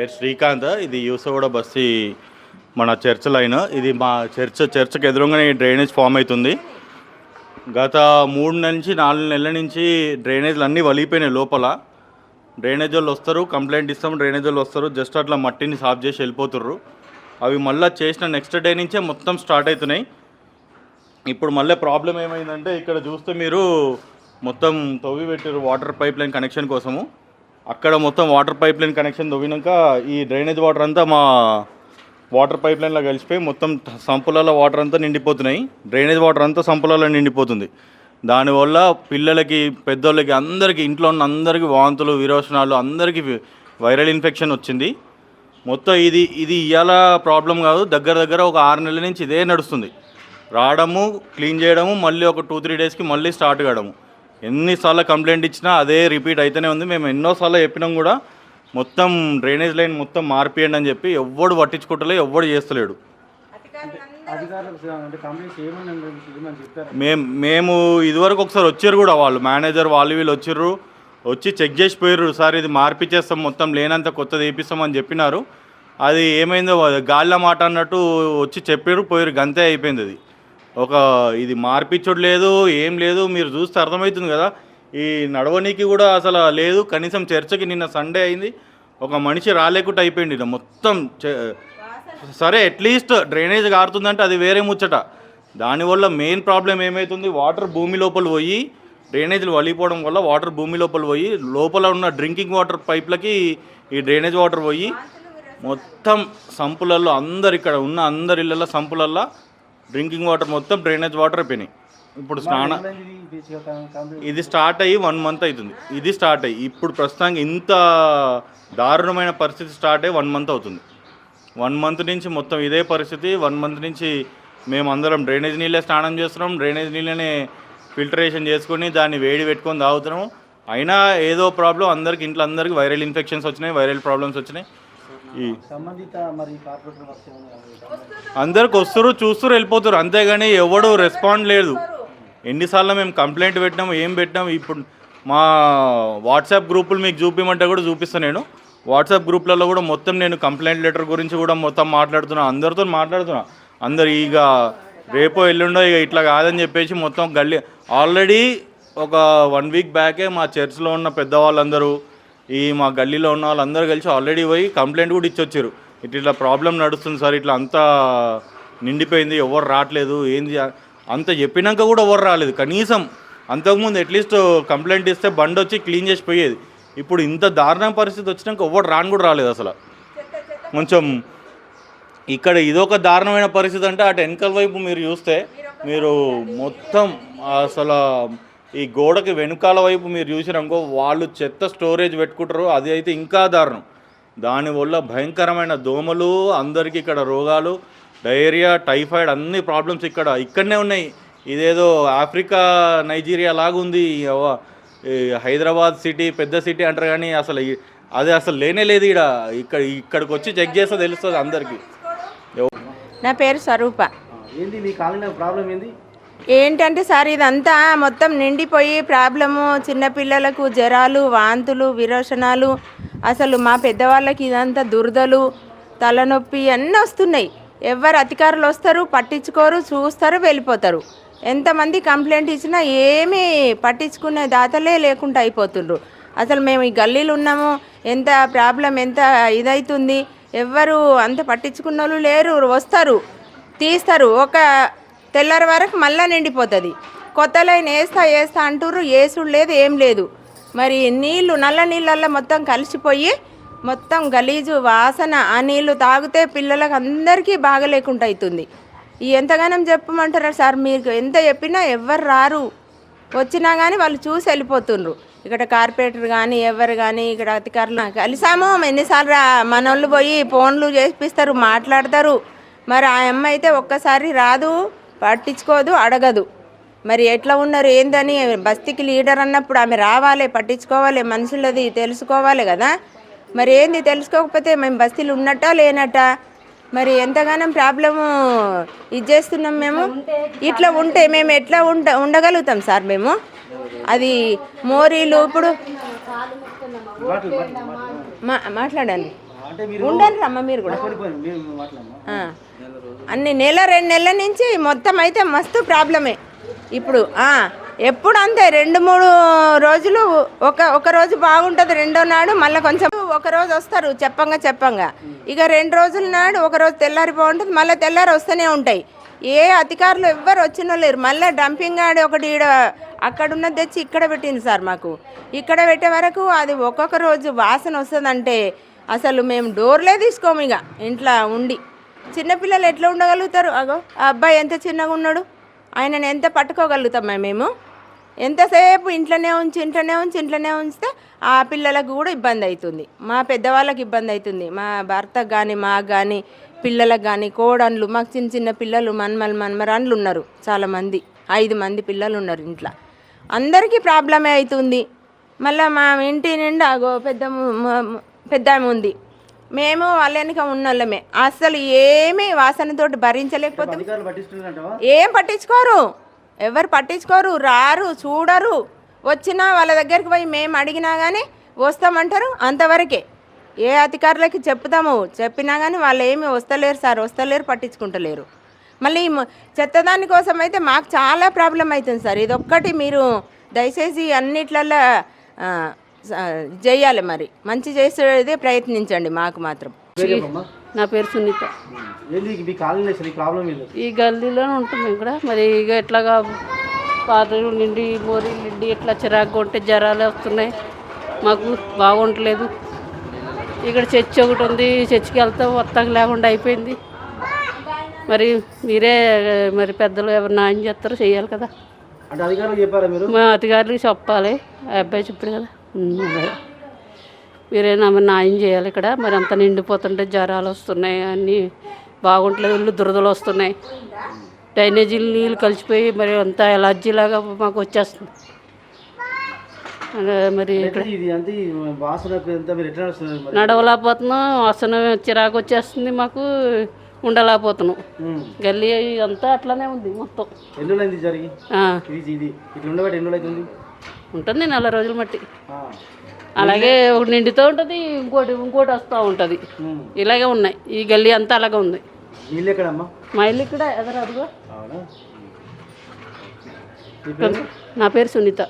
పేరు శ్రీకాంత్. ఇది యూసఫగూడ బస్తీ మన చర్చ్ లైన్. ఇది మా చర్చ్కి ఎదురుగానే డ్రైనేజ్ ఫామ్ అవుతుంది. గత 3 నుంచి 4 నెలల నుంచి డ్రైనేజ్లు అన్నీ వలిగిపోయినాయి. లోపల డ్రైనేజ్ వాళ్ళు వస్తారు, కంప్లైంట్ ఇస్తాం, డ్రైనేజ్ వాళ్ళు వస్తారు, జస్ట్ అట్లా మట్టిని సాఫ్ చేసి వెళ్ళిపోతుర్రు. అవి మళ్ళీ చేసిన నెక్స్ట్ డే నుంచే మొత్తం స్టార్ట్ అవుతున్నాయి. ఇప్పుడు మళ్ళీ ప్రాబ్లం ఏమైందంటే ఇక్కడ చూస్తే మీరు మొత్తం తవ్వి పెట్టారు వాటర్ పైప్ లైన్ కనెక్షన్ కోసము. అక్కడ మొత్తం వాటర్ పైప్ లైన్ కనెక్షన్ తవ్వినాక ఈ డ్రైనేజ్ వాటర్ అంతా మా వాటర్ పైప్ లైన్లో కలిసిపోయి మొత్తం సంపులలో వాటర్ అంతా నిండిపోతున్నాయి. డ్రైనేజ్ వాటర్ అంతా సంపులలో నిండిపోతుంది. దానివల్ల పిల్లలకి, పెద్దోళ్ళకి, అందరికీ, ఇంట్లో ఉన్న అందరికీ వాంతులు, విరోచనాలు, అందరికీ వైరల్ ఇన్ఫెక్షన్ వచ్చింది. మొత్తం ఇది ఇవాళ ప్రాబ్లం కాదు, దగ్గర ఒక 6 నెలల నుంచి ఇదే నడుస్తుంది. రావడము, క్లీన్ చేయడము, మళ్ళీ ఒక 2-3 డేస్కి మళ్ళీ స్టార్ట్ కావడము. ఎన్నిసార్లు కంప్లైంట్ ఇచ్చినా అదే రిపీట్ అయితేనే ఉంది. మేము ఎన్నోసార్లు చెప్పినాం కూడా మొత్తం డ్రైనేజ్ లైన్ మొత్తం మార్పియండి అని చెప్పి ఎవ్వడు పట్టించుకుంటలే, ఎవ్వడు చేస్తలేడు. మేము ఇదివరకు ఒకసారి వచ్చారు కూడా, వాళ్ళు మేనేజర్ వాళ్ళు వీళ్ళు వచ్చి చెక్ చేసి పోయారు. సార్ ఇది మార్పిచ్చేస్తాం, మొత్తం లేనంత కొత్తది వేపిస్తామని చెప్పినారు. అది ఏమైందో గాలిలో మాట అన్నట్టు వచ్చి చెప్పారు, పోయారు, గంతే అయిపోయింది. అది ఇది మార్పిచ్చుడు లేదు, ఏం లేదు. మీరు చూస్తే అర్థమవుతుంది కదా, ఈ నడవనీకి కూడా అసలు లేదు. కనీసం చర్చకి నిన్న సండే అయింది, ఒక మనిషి రాలేకుండా అయిపోయింది ఇలా మొత్తం. సరే అట్లీస్ట్ డ్రైనేజ్ కారుతుందంటే అది వేరే ముచ్చట. దానివల్ల మెయిన్ ప్రాబ్లం ఏమవుతుంది, వాటర్ భూమి లోపల పోయి, డ్రైనేజ్లు వలిపోవడం వల్ల వాటర్ భూమి లోపల పోయి, లోపల ఉన్న డ్రింకింగ్ వాటర్ పైప్లకి ఈ డ్రైనేజ్ వాటర్ పోయి మొత్తం సంపులల్లో ఇక్కడ ఉన్న అందరి ఇళ్ళల్లో సంపులల్లో డ్రింకింగ్ వాటర్ మొత్తం డ్రైనేజ్ వాటర్ అయిపోయినాయి. ఇప్పుడు ఇది స్టార్ట్ అయ్యి 1 మంత్ అవుతుంది. ఇది స్టార్ట్ అయ్యి ఇప్పుడు ప్రస్తుతానికి ఇంత దారుణమైన పరిస్థితి స్టార్ట్ అయ్యి 1 మంత్ అవుతుంది. 1 మంత్ నుంచి మొత్తం ఇదే పరిస్థితి. 1 మంత్ నుంచి మేము అందరం డ్రైనేజ్ నీళ్ళే స్నానం చేస్తున్నాం, డ్రైనేజ్ నీళ్ళనే ఫిల్టరేషన్ చేసుకొని దాన్ని వేడి పెట్టుకొని తాగుతున్నాము. అయినా ఏదో ప్రాబ్లం, ఇంట్లో అందరికీ వైరల్ ఇన్ఫెక్షన్స్ వచ్చినాయి, వైరల్ ప్రాబ్లమ్స్ వచ్చినాయి. అందరికి వస్తారు, చూస్తారు, వెళ్ళిపోతారు, అంతేగాని ఎవడు రెస్పాండ్ లేదు. ఎన్నిసార్లు మేము కంప్లైంట్ పెట్టినాము, ఏం పెట్టినాము. ఇప్పుడు మా వాట్సాప్ గ్రూపులు మీకు చూపించమంటే కూడా చూపిస్తాను. నేను వాట్సాప్ గ్రూప్లలో కూడా మొత్తం నేను కంప్లైంట్ లెటర్ గురించి కూడా మొత్తం అందరితో మాట్లాడుతున్నా. అందరు ఇక రేపో ఎల్లుండో ఇక ఇట్లా కాదని చెప్పేసి మొత్తం గల్లీ ఆల్రెడీ ఒక 1 వీక్ బ్యాకే మా చర్చ్లో ఉన్న పెద్దవాళ్ళందరూ, మా గల్లీలో ఉన్న వాళ్ళందరూ కలిసి ఆల్రెడీ పోయి కంప్లైంట్ కూడా ఇచ్చొచ్చారు. ఇట్లా ప్రాబ్లం నడుస్తుంది సార్, ఇట్లా అంతా నిండిపోయింది, ఎవరు రావట్లేదు, ఏంది అంత చెప్పినాక కూడా ఎవరు రాలేదు. కనీసం అంతకుముందు అట్లీస్ట్ కంప్లైంట్ ఇస్తే బండి వచ్చి క్లీన్ చేసి పోయేది. ఇప్పుడు ఇంత దారుణ పరిస్థితి వచ్చినాక ఎవరు కూడా రాలేదు అసలు. కొంచెం ఇక్కడ ఇదొక దారుణమైన పరిస్థితి. అంటే అటు వెనకల వైపు మీరు చూస్తే మీరు మొత్తం అసలు ఈ గోడకి వెనుకాల వైపు మీరు చూసినాకో వాళ్ళు చెత్త స్టోరేజ్ పెట్టుకుంటారు. అది అయితే ఇంకా దారుణం. దానివల్ల భయంకరమైన దోమలు, అందరికీ ఇక్కడ రోగాలు, డయేరియా, టైఫాయిడ్, అన్ని ప్రాబ్లమ్స్ ఇక్కడనే ఉన్నాయి. ఇదేదో ఆఫ్రికా, నైజీరియా లాగుంది. హైదరాబాద్ సిటీ పెద్ద సిటీ అంటారు కానీ అది అసలు లేనే లేదు. ఇక్కడికి వచ్చి చెక్ చేస్తే తెలుస్తుంది అందరికీ. నా పేరు స్వరూప. ఏంది మీ కాలనీ ప్రాబ్లం ఏంది? ఏంటంటే సార్, ఇదంతా మొత్తం నిండిపోయి ప్రాబ్లము, చిన్నపిల్లలకు జ్వరాలు, వాంతులు, విరోచనాలు, అసలు మా పెద్దవాళ్ళకి ఇదంతా దురదలు, తలనొప్పి అన్నీ వస్తున్నాయి. ఎవరు అధికారులు వస్తారు, పట్టించుకోరు, చూస్తారు, వెళ్ళిపోతారు. ఎంతమంది కంప్లైంట్ ఇచ్చినా ఏమీ పట్టించుకునే దాతలే లేకుండా అయిపోతుండ్రు. అసలు మేము ఈ గల్లీలు ఉన్నాము, ఎంత ప్రాబ్లం, ఎంత ఇదవుతుంది, ఎవ్వరు అంత పట్టించుకున్న వాళ్ళు లేరు. వస్తారు, తీస్తారు, ఒక తెల్లారి వరకు మళ్ళీ నిండిపోతుంది. కొత్త లైన్ వేస్తా అంటుర్రు, వేసుడు లేదు, ఏం లేదు. మరి నీళ్ళు, నల్ల నీళ్ళల్లో మొత్తం కలిసిపోయి మొత్తం గలీజు వాసన. ఆ నీళ్ళు తాగితే పిల్లలకు అందరికీ బాగలేకుండా అవుతుంది. ఎంతగానం చెప్పమంటారా సార్? మీకు ఎంత చెప్పినా ఎవ్వరు రారు. వచ్చినా కానీ వాళ్ళు చూసి వెళ్ళిపోతుండ్రు. ఇక్కడ కార్పొరేటర్ కానీ ఎవరు కానీ ఇక్కడ అధికారులు కలిసాము ఎన్నిసార్లు. మనోళ్ళు పోయి ఫోన్లు చేపిస్తారు, మాట్లాడతారు. మరి ఆ అమ్మ అయితే ఒక్కసారి రాదు, పట్టించుకోదు, అడగదు. మరి ఎట్లా ఉన్నారు ఏందని బస్తీకి లీడర్ అన్నప్పుడు ఆమె రావాలి, పట్టించుకోవాలి, మనుషులది తెలుసుకోవాలి కదా. మరి ఏంది తెలుసుకోకపోతే మేము బస్తీలు ఉన్నట్టా లేనట్టా? మరి ఎంతగానం ప్రాబ్లము ఇది చేస్తున్నాం మేము. ఇట్లా ఉంటే మేము ఎట్లా ఉండగలుగుతాం సార్? మేము అది మోరీలు ఇప్పుడు మాట్లాడండి. అంటే మీరు ఉండండి రమ్మ మీరు కూడా మీరు మాట్లాడమ్మా. అన్ని నెల 2 నెలల నుంచి మొత్తం అయితే మస్తు ప్రాబ్లమే ఇప్పుడు. ఎప్పుడు అంతే 2-3 రోజులు ఒక రోజు బాగుంటుంది, రెండో నాడు మళ్ళీ కొంచెం ఒక రోజు వస్తారు చెప్పంగా ఇక 2 రోజుల నాడు ఒక రోజు తెల్లారి బాగుంటుంది, మళ్ళీ తెల్లారి వస్తూనే ఉంటాయి. ఏ అధికారులు ఎవ్వరు వచ్చినో లేరు. మళ్ళీ డంపింగ్ ఆడి ఒకటి ఈడ అక్కడ ఉన్నది తెచ్చి ఇక్కడ పెట్టింది సార్. మాకు ఇక్కడ పెట్టే వరకు అది ఒక్కొక్క రోజు వాసన వస్తుందంటే అసలు మేము డోర్లే తీసుకోము ఇక ఇంట్లో ఉండి. చిన్నపిల్లలు ఎట్లా ఉండగలుగుతారు? అగో ఆ అబ్బాయి ఎంత చిన్నగా ఉన్నాడు, ఆయనను ఎంత పట్టుకోగలుగుతామా మేము? ఎంతసేపు ఇంట్లోనే ఉంచితే ఆ పిల్లలకు కూడా ఇబ్బంది అవుతుంది, మా పెద్దవాళ్ళకి ఇబ్బంది అవుతుంది, మా భర్తకు కానీ మాకు కానీ పిల్లలకు కానీ కోడన్లు, మాకు చిన్న పిల్లలు మన్మరాన్లు ఉన్నారు చాలామంది, 5 మంది పిల్లలు ఉన్నారు ఇంట్లో. అందరికీ ప్రాబ్లమే అవుతుంది. మళ్ళీ మా ఇంటి నిండా అగో పెద్ద ఆమె ఉంది, మేము వాళ్ళ వెనక ఉన్నోళ్ళమే. అసలు ఏమీ వాసనతోటి భరించలేకపోతే అధికారులు పట్టిస్తున్నారంటవా? ఏం పట్టించుకోరు, ఎవరు పట్టించుకోరు, రారు, చూడరు. వచ్చినా వాళ్ళ దగ్గరికి పోయి మేము అడిగినా కానీ వస్తామంటారు, అంతవరకే. ఏ అధికారులకి చెప్పినా కానీ వాళ్ళు ఏమి వస్తలేరు సార్, పట్టించుకుంటలేరు. మళ్ళీ చెత్తదాని కోసం అయితే మాకు చాలా ప్రాబ్లం అవుతుంది సార్. ఇదొక్కటి మీరు దయచేసి అన్నిట్లల్లో చేయాలి, మరి మంచి చేసేదే ప్రయత్నించండి మాకు మాత్రం. పేరేమమ్మా? నా పేరు సునీత. ఏంది మీ కాలనీ అసలు ఈ ప్రాబ్లం ఏంది? ఈ గల్లీలోనే ఉంటుంది ఇక్కడ. మరి ఇక ఎట్లాగా పాత్రలు నిండి మోరీలు నిండి ఇట్లా చిరాకు ఉంటే జ్వరాలు వస్తున్నాయి, మాకు బాగుంటలేదు. ఇక్కడ చర్చి ఒకటి ఉంది, చర్చికి వెళ్తాం, వస్తాం లేకుండా అయిపోయింది. మరి మీరే మరి పెద్దలు ఎవరు న్యాయం చేస్తారో చెయ్యాలి కదా. అంటే అధికారులు చెప్పారా మీరు? మా అధికారులకు చెప్పాలి, ఆ అబ్బాయి చెప్పాడు కదా. మీరేనా మరి న్యాయం చేయాలి ఇక్కడ. మరి అంత నిండిపోతుంటే జ్వరాలు వస్తున్నాయి, అన్నీ బాగుంటలేదు, ఇల్లు దురదలు వస్తున్నాయి, డ్రైనేజీలు నీళ్ళు కలిసిపోయి మరి అంతా ఎలర్జీలాగా మాకు వచ్చేస్తుంది. మరి ఇక్కడ ఇది అంటే వాసన ఎంత మీరు ఎట్లా నడుస్తున్నారు మరి? నడవలేకపోతున్నాం, వాసన చిరాకు వచ్చేస్తుంది, మాకు ఉండలేకపోతున్నాం. గల్లీ అంతా అట్లానే ఉంది మొత్తం. ఎన్ని రోజులు అయింది జరిగి? ఇది ఇట్లా ఉండబట్టి ఎన్ని రోజులు అవుతుంది? ఉంటుంది 4 రోజులు మట్టి. అలాగే ఒకటి నిండుతూ ఉంటుంది, ఇంకోటి వస్తూ ఉంటుంది. ఇలాగే ఉన్నాయి, ఈ గల్లీ అంతా అలాగే ఉంది. ఇల్లు ఎక్కడమ్మా? మా ఇల్లు ఇక్కడ ఎదరదుగా. అవునా? నా పేరు సునీత.